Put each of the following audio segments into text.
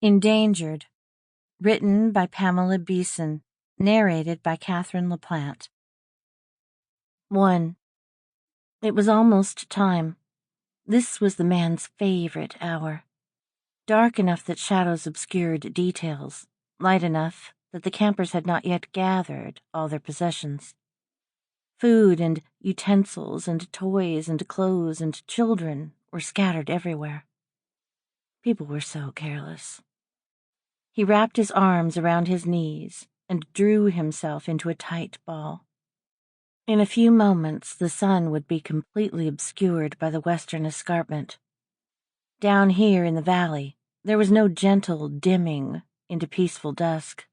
Endangered, written by Pamela Beason, narrated by Kathryn Laplante. 1. It was almost time. This was the man's favorite hour. Dark enough that shadows obscured details, light enough that the campers had not yet gathered all their possessions. Food and utensils and toys and clothes and children were scattered everywhere. People were so careless. He wrapped his arms around his knees and drew himself into a tight ball. In a few moments, the sun would be completely obscured by the western escarpment. Down here in the valley, there was no gentle dimming into peaceful dusk.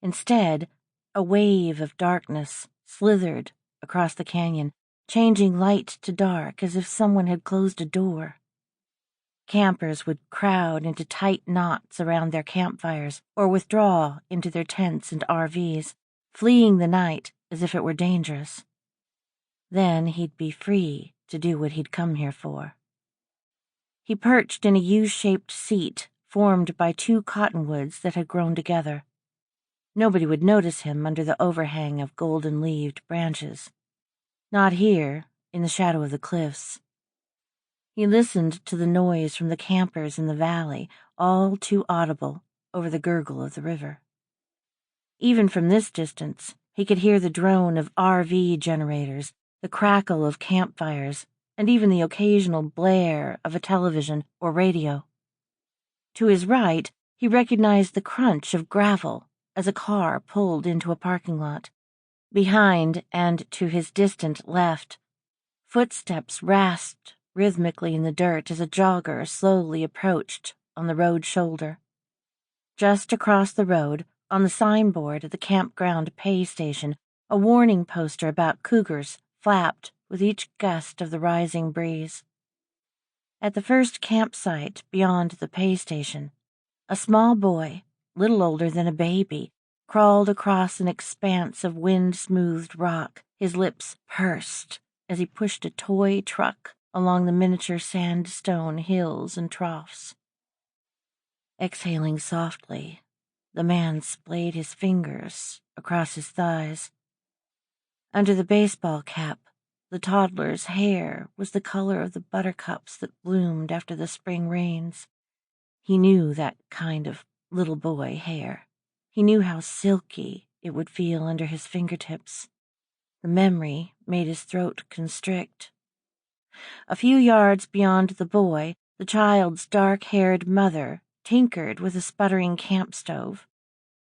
Instead, a wave of darkness slithered across the canyon, changing light to dark as if someone had closed a door. Campers would crowd into tight knots around their campfires or withdraw into their tents and RVs, fleeing the night as if it were dangerous. Then he'd be free to do what he'd come here for. He perched in a U-shaped seat formed by two cottonwoods that had grown together. Nobody would notice him under the overhang of golden-leaved branches. Not here, in the shadow of the cliffs. He listened to the noise from the campers in the valley, all too audible over the gurgle of the river. Even from this distance, he could hear the drone of RV generators, the crackle of campfires, and even the occasional blare of a television or radio. To his right, he recognized the crunch of gravel as a car pulled into a parking lot. Behind and to his distant left, footsteps rasped rhythmically in the dirt as a jogger slowly approached on the road shoulder. Just across the road, on the signboard at the campground pay station, a warning poster about cougars flapped with each gust of the rising breeze. At the first campsite beyond the pay station, a small boy, little older than a baby, crawled across an expanse of wind-smoothed rock, his lips pursed as he pushed a toy truck along the miniature sandstone hills and troughs. Exhaling softly, the man splayed his fingers across his thighs. Under the baseball cap, the toddler's hair was the color of the buttercups that bloomed after the spring rains. He knew that kind of little boy hair. He knew how silky it would feel under his fingertips. The memory made his throat constrict. A few yards beyond the boy, the child's dark-haired mother tinkered with a sputtering camp stove.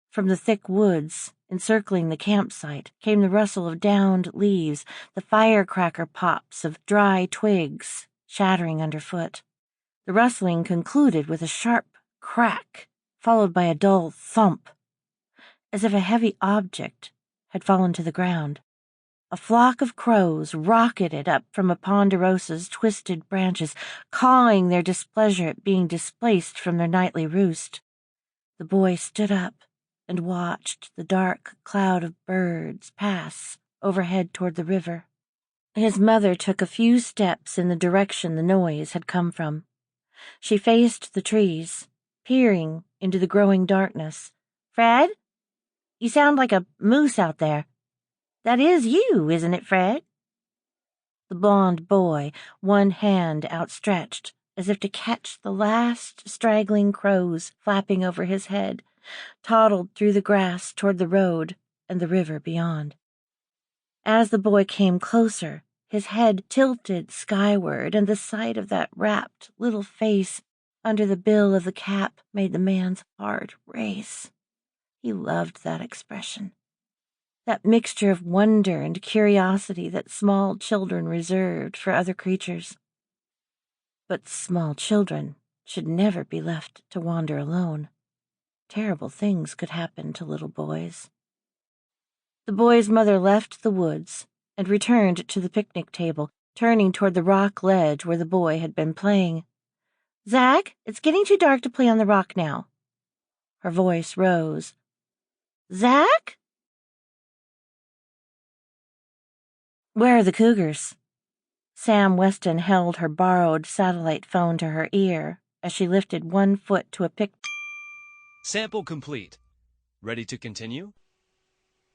From the thick woods encircling the campsite came the rustle of downed leaves, the firecracker pops of dry twigs shattering underfoot. The rustling concluded with a sharp crack, followed by a dull thump, as if a heavy object had fallen to the ground. A flock of crows rocketed up from a ponderosa's twisted branches, cawing their displeasure at being displaced from their nightly roost. The boy stood up and watched the dark cloud of birds pass overhead toward the river. His mother took a few steps in the direction the noise had come from. She faced the trees, peering into the growing darkness. "Fred? You sound like a moose out there. That is you, isn't it, Fred?" The blond boy, one hand outstretched, as if to catch the last straggling crows flapping over his head, toddled through the grass toward the road and the river beyond. As the boy came closer, his head tilted skyward, and the sight of that rapt little face under the bill of the cap made the man's heart race. He loved that expression. That mixture of wonder and curiosity that small children reserved for other creatures. But small children should never be left to wander alone. Terrible things could happen to little boys. The boy's mother left the woods and returned to the picnic table, turning toward the rock ledge where the boy had been playing. "Zach, it's getting too dark to play on the rock now." Her voice rose. "Zach?" "Where are the cougars?" Sam Westin held her borrowed satellite phone to her ear as she lifted one foot to a pick. Sample complete. Ready to continue?